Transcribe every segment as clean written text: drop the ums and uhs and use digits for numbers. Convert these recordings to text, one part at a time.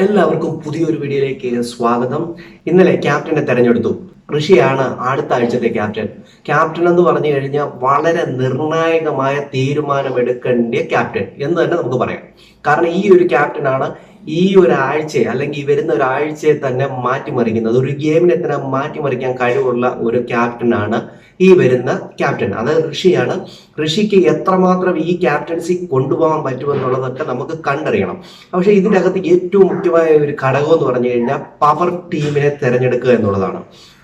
എല്ലാവർക്കും പുതിയൊരു വീഡിയോയിലേക്ക് സ്വാഗതം. ഇന്നലെ ക്യാപ്റ്റനെ തെരഞ്ഞെടുത്തു. ഋഷിയാണ് അടുത്ത ആഴ്ചത്തെ ക്യാപ്റ്റൻ. ക്യാപ്റ്റൻ എന്ന് പറഞ്ഞു കഴിഞ്ഞാൽ വളരെ നിർണായകമായ തീരുമാനമെടുക്കേണ്ട ക്യാപ്റ്റൻ എന്ന് തന്നെ നമുക്ക് പറയാം. കാരണം ഈ ഒരു ക്യാപ്റ്റനാണ് ഈ ഒരാഴ്ചയെ അല്ലെങ്കിൽ ഈ വരുന്ന ഒരാഴ്ചയെ തന്നെ മാറ്റിമറിക്കുന്നത്. ഒരു ഗെയിമിനെ തന്നെ മാറ്റിമറിക്കാൻ കഴിവുള്ള ഒരു ക്യാപ്റ്റനാണ് ഈ വരുന്ന ക്യാപ്റ്റൻ. അത് ഋഷിയാണ്. ഋഷിക്ക് എത്രമാത്രം ഈ ക്യാപ്റ്റൻസി കൊണ്ടുപോകാൻ പറ്റുമെന്നുള്ളതൊക്കെ നമുക്ക് കണ്ടറിയണം. പക്ഷെ ഇതിനകത്ത് ഏറ്റവും മുഖ്യമായ ഒരു ഘടകം എന്ന് പറഞ്ഞു കഴിഞ്ഞാൽ പവർ ടീമിനെ തിരഞ്ഞെടുക്കുക എന്നുള്ളതാണ്.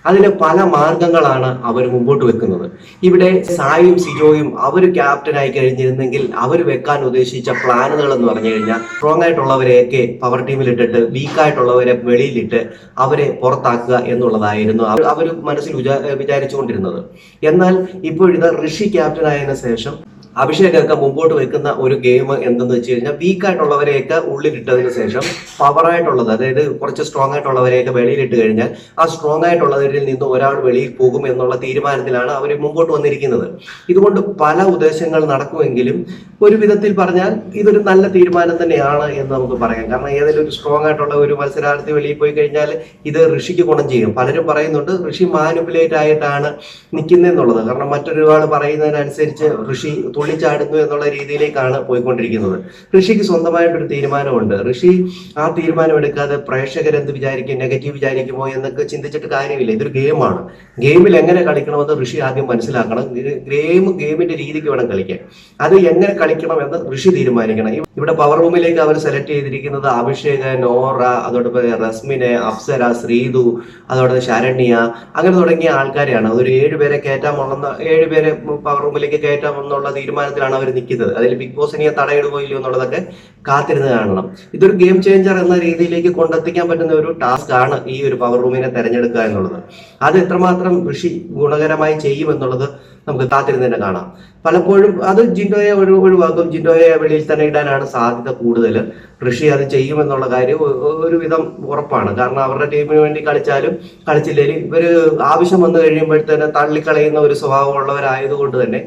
അതിന് പല മാർഗങ്ങളാണ് അവർ മുമ്പോട്ട് വെക്കുന്നത്. ഇവിടെ സായും സിജോയും അവർ ക്യാപ്റ്റനായി കഴിഞ്ഞിരുന്നെങ്കിൽ അവർ വെക്കാൻ ഉദ്ദേശിച്ച പ്ലാനുകൾ എന്ന് പറഞ്ഞു കഴിഞ്ഞാൽ സ്ട്രോങ് ആയിട്ടുള്ളവരെയൊക്കെ പവർ ടീമിലിട്ടിട്ട് വീക്കായിട്ടുള്ളവരെ വെളിയിലിട്ട് അവരെ പുറത്താക്കുക എന്നുള്ളതായിരുന്നു അവർ മനസ്സിൽ വിചാരിച്ചുകൊണ്ടിരുന്നത്. എന്നാൽ ഇപ്പോഴിത് ഋഷി ക്യാപ്റ്റനായതിനു ശേഷം അഭിഷേകൊക്കെ മുമ്പോട്ട് വെക്കുന്ന ഒരു ഗെയിം എന്തെന്ന് വെച്ച് കഴിഞ്ഞാൽ വീക്കായിട്ടുള്ളവരെയൊക്കെ ഉള്ളിലിട്ടതിന് ശേഷം പവറായിട്ടുള്ളത്, അതായത് കുറച്ച് സ്ട്രോങ് ആയിട്ടുള്ളവരെയൊക്കെ വെളിയിലിട്ട് കഴിഞ്ഞാൽ ആ സ്ട്രോങ് ആയിട്ടുള്ളവരിൽ നിന്ന് ഒരാൾ വെളിയിൽ പോകും എന്നുള്ള തീരുമാനത്തിലാണ് അവർ മുമ്പോട്ട് വന്നിരിക്കുന്നത്. ഇതുകൊണ്ട് പല ഉദ്ദേശങ്ങൾ നടക്കുമെങ്കിലും ഒരു വിധത്തിൽ പറഞ്ഞാൽ ഇതൊരു നല്ല തീരുമാനം തന്നെയാണ് എന്ന് നമുക്ക് പറയാം. കാരണം ഏതെങ്കിലും ഒരു സ്ട്രോങ് ആയിട്ടുള്ള ഒരു മത്സരാർത്ഥി വെളിയിൽ പോയി കഴിഞ്ഞാൽ ഇത് ഋഷിക്ക് ഗുണം ചെയ്യും. പലരും പറയുന്നുണ്ട് ഋഷി മാനിപ്പുലേറ്റ് ആയിട്ടാണ് നിൽക്കുന്നതെന്നുള്ളത്. കാരണം മറ്റൊരാൾ പറയുന്നതിനനുസരിച്ച് ഋഷി തുള്ളിച്ചാടുന്നു എന്നുള്ള രീതിയിലേക്കാണ് പോയിക്കൊണ്ടിരിക്കുന്നത്. ഋഷിക്ക് സ്വന്തമായിട്ടൊരു തീരുമാനമുണ്ട്. ഋഷി ആ തീരുമാനം എടുക്കാതെ പ്രേക്ഷകരെന്ത് വിചാരിക്കും, നെഗറ്റീവ് വിചാരിക്കുമോ എന്നൊക്കെ ചിന്തിച്ചിട്ട് കാര്യമില്ല. ഇതൊരു ഗെയിമാണ്. ഗെയിമിൽ എങ്ങനെ കളിക്കണമെന്ന് ഋഷി ആദ്യം മനസ്സിലാക്കണം. ഗെയിമിന്റെ രീതിക്ക് വേണം കളിക്കാൻ. അത് എങ്ങനെ കളിക്കണം എന്ന് ഋഷി തീരുമാനിക്കണം. ഇവിടെ പവർ റൂമിലേക്ക് അവർ സെലക്ട് ചെയ്തിരിക്കുന്നത് അഭിഷേക്, നോറ, അതോടൊപ്പം റസ്മിനെ, അപ്സര, ശ്രീതു, അതോടൊപ്പം ശരണ്യ, അങ്ങനെ തുടങ്ങിയ ആൾക്കാരെയാണ്. അതൊരു 7 പേരെ കയറ്റാമെന്ന 7 പേരെ പവർ റൂമിലേക്ക് കയറ്റാമെന്നുള്ള തീരുമാനത്തിലാണ് അവർ നിൽക്കുന്നത്. അതിൽ ബിഗ് ബോസ് ഇനി തടയിടുകയോ ഇല്ലയോ എന്നുള്ളതൊക്കെ കാത്തിരുന്ന് കാണണം. ഇതൊരു ഗെയിം ചേഞ്ചർ എന്ന രീതിയിലേക്ക് കൊണ്ടെത്തിക്കാൻ പറ്റുന്ന ഒരു ടാസ്ക് ആണ് ഈ ഒരു പവർ റൂമിനെ തെരഞ്ഞെടുക്കുക എന്നുള്ളത്. അത് എത്രമാത്രം ഋഷി ഗുണകരമായി ചെയ്യുമെന്നുള്ളത് നമുക്ക് കാത്തിരുന്ന് തന്നെ കാണാം. പലപ്പോഴും അത് ജിൻഡോയെ ഒഴിവാക്കും. ജിൻഡോയെ വെളിയിൽ തന്നെ ഇടാനാണ് സാധ്യത കൂടുതൽ. ഋഷി അത് ചെയ്യുമെന്നുള്ള കാര്യം ഒരുവിധം ഉറപ്പാണ്. കാരണം അവരുടെ ടീമിന് വേണ്ടി കളിച്ചാലും കളിച്ചില്ലെങ്കിലും ഇവര് ആവശ്യം വന്നു കഴിയുമ്പോഴത്തേന് തള്ളിക്കളയുന്ന ഒരു സ്വഭാവമുള്ളവരായതുകൊണ്ട് തന്നെ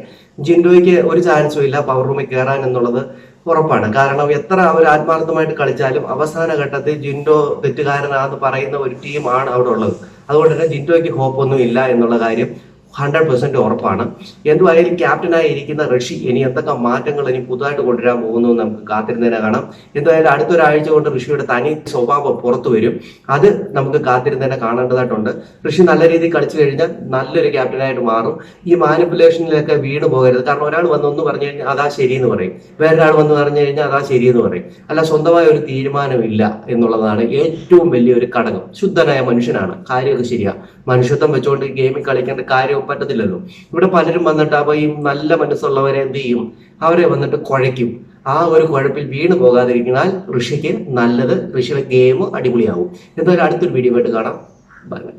ജിൻഡോയ്ക്ക് ഒരു ചാൻസും ഇല്ല പവർ റൂമിൽ കയറാൻ എന്നുള്ളത് ഉറപ്പാണ്. കാരണം എത്ര അവർ ആത്മാർത്ഥമായിട്ട് കളിച്ചാലും അവസാന ഘട്ടത്തിൽ ജിൻഡോ തെറ്റുകാരനാണെന്ന് പറയുന്ന ഒരു ടീമാണ് അവിടെ ഉള്ളത്. അതുകൊണ്ട് തന്നെ ജിൻഡോയ്ക്ക് ഹോപ്പൊന്നും ഇല്ല എന്നുള്ള കാര്യം 100% ഉറപ്പാണ്. എന്തുമായാലും ക്യാപ്റ്റനായി ഇരിക്കുന്ന ഋഷി ഇനി എന്തൊക്കെ മാറ്റങ്ങൾ ഇനി പുതുതായിട്ട് കൊണ്ടുവരാൻ പോകുന്നു നമുക്ക് കാത്തിരുന്നതിനെ കാണാം. എന്തായാലും അടുത്തൊരാഴ്ച കൊണ്ട് ഋഷിയുടെ തനി സ്വഭാവം പുറത്തു വരും. അത് നമുക്ക് കാത്തിരുന്നതിനെ കാണേണ്ടതായിട്ടുണ്ട്. ഋഷി നല്ല രീതിയിൽ കളിച്ചു കഴിഞ്ഞാൽ നല്ലൊരു ക്യാപ്റ്റനായിട്ട് മാറും. ഈ മാനിപ്പുലേഷനിലൊക്കെ വീണ് പോകരുത്. കാരണം ഒരാൾ വന്നൊന്ന് പറഞ്ഞു കഴിഞ്ഞാൽ അതാ ശരിയെന്ന് പറയും, വേറൊരാൾ വന്ന് പറഞ്ഞു കഴിഞ്ഞാൽ അതാ ശരിയെന്ന് പറയും. അല്ല, സ്വന്തമായ ഒരു തീരുമാനമില്ല എന്നുള്ളതാണ് ഏറ്റവും വലിയൊരു ഘടകം. ശുദ്ധനായ മനുഷ്യനാണ്, കാര്യമൊക്കെ ശരിയാ. മനുഷ്യത്വം വെച്ചുകൊണ്ട് ഗെയിമിൽ കളിക്കേണ്ട കാര്യം പറ്റത്തില്ലല്ലോ. ഇവിടെ പലരും വന്നിട്ട് അപ്പൊ ഈ നല്ല മനസ്സുള്ളവരെ എന്ത് ചെയ്യും, അവരെ വന്നിട്ട് കുഴയ്ക്കും. ആ ഒരു കുഴപ്പിൽ വീണ് പോകാതിരിക്കണാൽ ഋഷിക്ക് നല്ലത്. ഋഷിയുടെ ഗെയിം അടിപൊളിയാവും. എന്തായാലും അടുത്തൊരു വീഡിയോ ആയിട്ട് കാണാം. Bye bye.